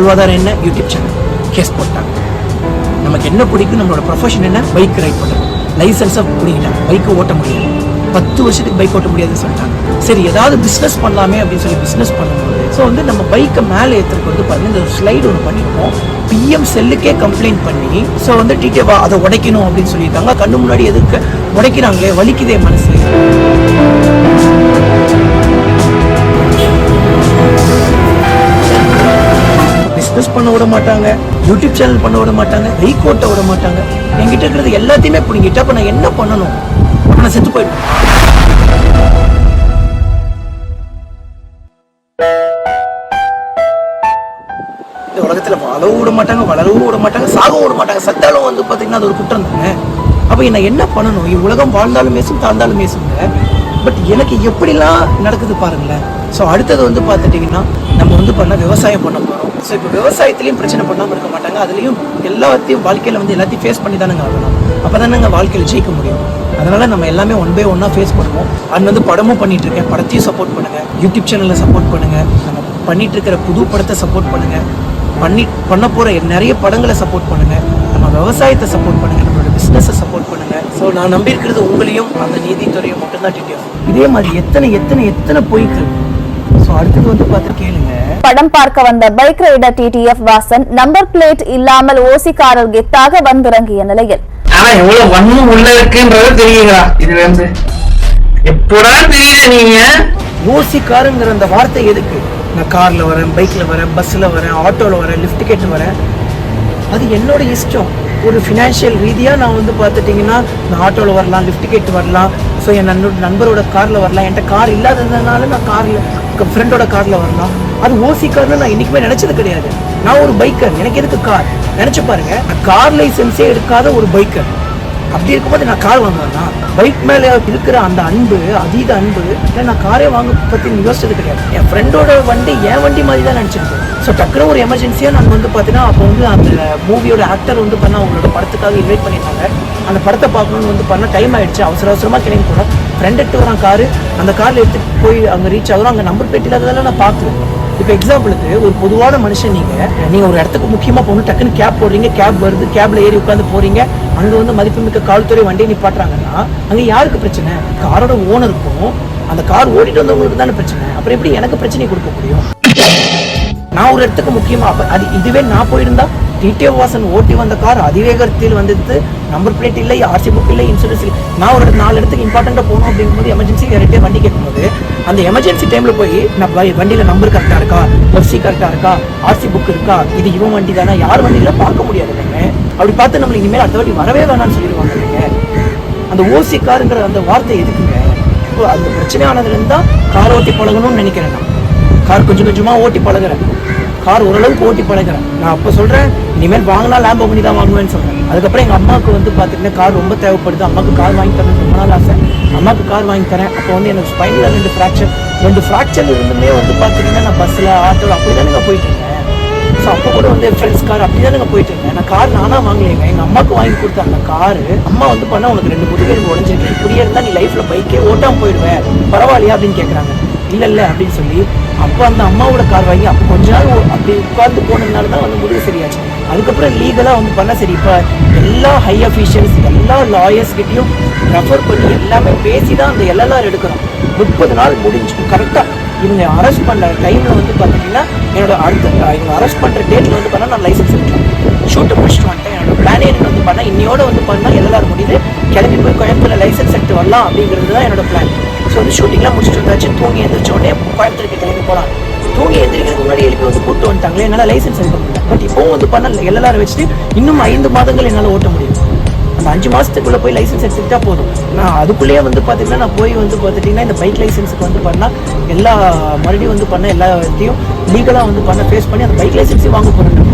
வாழ்வாதாரம் என்ன? YouTube channel. Case போட்டாங்க. நமக்கு என்ன பிடிக்கும்? நம்மளோட ப்ரொஃபஷன் என்ன? பைக் ரைட் பண்ணுறது. லைசன்ஸை பிடிக்கிட்டாங்க, பைக்கை ஓட்ட முடியாது, 10 வருஷத்துக்கு பைக் ஓட்ட முடியாதுன்னு சொல்லிட்டாங்க. சரி, ஏதாவது பிஸ்னஸ் பண்ணலாமே அப்படின்னு சொல்லி பிஸ்னஸ் பண்ணும்போது ஸோ நம்ம பைக்கை மேலே ஏற்றுறதுக்கு பாருங்கள், இந்த ஸ்லைடு ஒன்று பண்ணியிருக்கோம். பிஎம் செல்லுக்கே கம்ப்ளைண்ட் பண்ணி ஸோ டிடிஏவா அதை உடைக்கணும் அப்படின்னு சொல்லியிருக்காங்க. கண்ணு முன்னாடி எதுக்கு உடைக்கிறாங்களே, வலிக்குதே மனசு. பிஸ்னஸ் பண்ண விட மாட்டாங்க, யூடியூப் சேனல் பண்ண விட மாட்டாங்க, பைக் ஓட்ட விட மாட்டாங்க. என்கிட்ட இருக்கிறது எல்லாத்தையுமே பிடிங்கிட்டு அப்போ நான் என்ன பண்ணணும்? நான் செத்து போயிடுவேன். இந்த உலகத்துல வாழவும் விட மாட்டாங்க, வளரவும் விட மாட்டாங்க, சாகவும் விட மாட்டாங்க. சத்தாலும் பாத்தீங்கன்னா அது ஒரு குற்றம் தானே. அப்ப என்ன என்ன பண்ணணும்? உலகம் வாழ்ந்தாலும் மேசும், தாழ்ந்தாலும் மேசுங்க. பட் எனக்கு எப்படிலாம் நடக்குது பாருங்களேன். ஸோ அடுத்தது பார்த்துட்டிங்கன்னா நம்ம பண்ண விவசாயம் பண்ண போகிறோம். ஸோ இப்போ விவசாயத்துலேயும் பிரச்சனை பண்ணாமல் இருக்க மாட்டாங்க. அதுலேயும் எல்லாத்தையும் வாழ்க்கையில் எல்லாத்தையும் ஃபேஸ் பண்ணி தானேங்க ஆகணும். அப்போ தானேங்க வாழ்க்கையில் ஜெயிக்க முடியும். அதனால் நம்ம எல்லாமே ஒன் பை ஒன்னாக ஃபேஸ் பண்ணுவோம். அது படமும் பண்ணிகிட்ருக்கேன். படத்தையும் சப்போர்ட் பண்ணுங்கள், யூடியூப் சேனலில் சப்போர்ட் பண்ணுங்கள், நம்ம பண்ணிகிட்டு இருக்கிற புது படத்தை சப்போர்ட் பண்ணுங்கள், பண்ண போகிற நிறைய படங்களை சப்போர்ட் பண்ணுங்கள், நம்ம விவசாயத்தை சப்போர்ட் பண்ணுங்கள், நம்மளோட பிஸ்னஸை சப்போர்ட் பண்ணுங்கள். ஸோ நான் நம்பி இருக்கிறது உங்களையும் அந்த நீதித்துறையும் மட்டும்தான் டிடிஎஃப். இதே மாதிரி எத்தனை பொய்க்கு. ஸோ அடுத்தது பார்த்து கேளுங்க. படம் பார்க்க வந்த bike rider TTF Vasan number plate இல்லாமல் ஓசிக்காரர் கெத்தாக வந்திறங்கிய நிலையில் ஆனா எவ்வளவு வன்மம் உள்ள இருக்குன்றது தெரியுங்களா? இதுல இருந்து எப்படா தெரியல நீங்க ஓசிக்காரங்கிற அந்த வார்த்தை எதுக்கு? நான் கார்ல வரேன், பைக்ல வரேன், பஸ்ல வரேன், ஆட்டோல வரேன், லிஃப்ட் கேட்டு வரேன். அது என்னோட இஷ்டம். ஒரு ஃபினான்ஷியல் ரீதியாக நான் பார்த்துட்டிங்கன்னா நான் ஆட்டோவில் வரலாம், லிஃப்ட் கேட்டு வரலாம். ஸோ என் நண்பரோட காரில் வரலாம். என்கிட்ட கார் இல்லாததுனால நான் காரில் ஃப்ரெண்டோட காரில் வரலாம். அது ஓசி கார்னு நான் என்றைக்குமே நினச்சது கிடையாது. நான் ஒரு பைக்கர், எனக்கு எதுக்கு கார்? நினச்சி பாருங்க, நான் கார் லைசன்ஸே எடுக்காத ஒரு பைக்கர். அப்படி இருக்கும்போது நான் கார் வாங்குவேன்னா? பைக் மேலே இருக்கிற அந்த அன்பு, அதீத அன்பு, நான் காரே வாங்க பற்றி யோசிச்சது கிடையாது. என் ஃப்ரெண்டோட வண்டி என் வண்டி மாதிரி தான் நினச்சிருக்கேன். ஸோ டக்குனு ஒரு எமர்ஜென்சியாக நான் பார்த்தீங்கன்னா அப்போ அந்த மூவியோட ஆக்டர் பண்ண அவங்களோட படத்துக்காக இன்வைட் பண்ணியிருந்தாங்க. அந்த படத்தை பார்க்கணுன்னு பண்ண டைம் ஆகிடுச்சு. அவசரமாக கிளம்பி போனோம். ஃப்ரெண்ட் எடுத்து வரான் காரு. அந்த காரில் எடுத்துகிட்டு போய் அங்கே ரீச் ஆகிறோம். அங்கே நம்பர் பிளேட் இல்லாததெல்லாம் நான் பார்க்குறேன். இப்போ எக்ஸாம்பிளுக்கு ஒரு பொதுவான மனுஷன், நீங்கள் ஒரு இடத்துக்கு முக்கியமாக போகணும், டக்குன்னு கேப் போடுறீங்க, கேப் வருது, கேப்ல ஏறி உட்காந்து போறீங்க, அங்கே மதிப்புமிக்க காவல்துறை வண்டியை நிப்பாட்டுறாங்கன்னா அங்கே யாருக்கு பிரச்சனை? காரோட ஓனருக்கும் அந்த கார் ஓடிட்டு வந்தவங்களுக்கு தானே பிரச்சனை. அப்புறம் எப்படி எனக்கு பிரச்சனையை கொடுக்க முடியும்? நான் ஒரு இடத்துக்கு முக்கியமாக அது இதுவே நான் போயிருந்தா டிடிஎஃப் வாசன் ஓட்டி வந்த கார் அதிவேகத்தில் வந்துட்டு நம்பர் பிளேட் இல்லை, ஆர்சி புக் இல்லை, இன்சூரன்ஸ் இல்லை. நான் ஒரு 4 இடத்துக்கு இம்பார்ட்டண்ட்டாக போகணும் அப்படிங்கும்போது எமர்ஜென்சி யார்கிட்டே வண்டி கேட்கும்போது அந்த எமர்ஜென்சி டைமில் போய் நான் வண்டியில் நம்பர் கரெக்டாக இருக்கா, எஃப்சி கரெக்டாக இருக்கா, ஆர்சி புக் இருக்கா, இது இவன் வண்டி தானே, யார் வண்டியில பார்க்க முடியாது இல்லைங்க. அப்படி பார்த்து நம்மளுக்கு இனிமேல் அடுத்த வாட்டி வரவே வேணாம்னு சொல்லிடுவாங்க இல்லைங்க. அந்த ஓசி காருங்கிற அந்த வார்த்தை எதுக்குங்க? இப்போ அந்த பிரச்சனையானதுலேருந்து தான் கார் ஓட்டி பழகணும்னு நினைக்கிறேன். நான் கார் கொஞ்சமாக ஓட்டி பழகிறேன், கார் ஓரளவுக்கு ஓட்டி பழகிறேன். நான் அப்போ சொல்கிறேன், இனிமேல் வாங்கினா லேம்போகினி தான் வாங்குவேன்னு சொல்கிறேன். அதுக்கப்புறம் எங்கள் அம்மாவுக்கு பார்த்திங்கன்னா கார் ரொம்ப தேவைப்படுது, அம்மாவுக்கு கார் வாங்கி தரேன்னு ரொம்ப நாள் ஆசை. அம்மாவுக்கு கார் வாங்கி தரேன். அப்போ எனக்கு ஸ்பைனில் 2 ஃப்ராக்சர் இருந்துமே பார்த்திங்கன்னா நான் பஸ்ஸில் ஆட்டோவில் அப்படி தானே போயிட்டு இருந்தேன். ஸோ அப்போ கூட ஃப்ரெண்ட்ஸ் கார் அப்படி தானே போயிட்டு இருந்தேன். நான் கார் நானாக வாங்கலைங்க, எங்கள் அம்மாவுக்கு வாங்கி கொடுத்தாங்க காரு. அம்மா பண்ணால் உனக்கு 2 முதுகெலும்பு உடஞ்சிருக்கு, இப்படியே இருந்தால் நீ லைஃப்பில் பைக்கே ஓட்டாமல் போயிடுவேன், பரவாயில்லையா அப்படின்னு கேட்குறாங்க. இல்லை அப்படின்னு சொல்லி அப்போ அந்த அம்மாவோட கார் வாங்கி அப்போ கொஞ்ச நாள் அப்படி உட்கார்ந்து போனதுனால தான் முதுகு சரியாச்சு. அதுக்கப்புறம் லீகலாக பண்ணால் சரி. இப்போ எல்லா ஹை அஃபீஷியல்ஸ், எல்லா லாயர்ஸ்கிட்டையும் ரெஃபர் பண்ணி எல்லாமே பேசி தான் அந்த எல்எல்ஆர் எடுக்கிறோம். 30 நாள் முடிஞ்சு கரெக்டாக இவங்க அரெஸ்ட் பண்ணுற டைமில் பார்த்தீங்கன்னா என்னோட இவங்க அரெஸ்ட் பண்ணுற டேட்டில் பண்ணால் நான் லைசன்ஸ் எடுக்கலாம். ஷூட்டை முடிச்சுட்டு வந்துட்டேன். என்னோட பிளானே எனக்கு பண்ணால் இன்னையோட பண்ணால் எல்எல்ஆர் முடியுது, கிளம்பி போய் கோயம்புத்தூரில் லைசன்ஸ் எடுத்து வரலாம் அப்படிங்கிறது தான் என்னோட பிளான். ஸோ ஷூட்டிங்லாம் முடிச்சுட்டு வந்தாச்சு. தூங்கி எழுந்திரிச்ச உடனே கோயம்புத்தூருக்கு கிளம்பி போகலாம். தூங்கி எழுந்திரிக்கிறதுக்கு முன்னாடி எழுப்பி கூப்பிட்டு வந்துட்டாங்களே, என்னால் லைசன்ஸ் எடுக்க முடியல. பட் இப்போவும் பண்ண எல்எல்ஆர் வச்சுட்டு இன்னும் 5 மாதங்கள் என்னால் ஓட்ட முடியும். அந்த 5 மாதத்துக்குள்ளே போய் லைசன்ஸ் எடுத்துக்கிட்டா போதும். நான் அதுக்குள்ளேயே பார்த்தீங்கன்னா நான் போய் பார்த்துட்டிங்கன்னா இந்த பைக் லைசன்ஸுக்கு பண்ணால் எல்லா மறுபடியும் பண்ண எல்லாத்தையும் லீகலாக பண்ண ஃபேஸ் பண்ணி அந்த பைக் லைசன்ஸையும் வாங்க போகிறேன்.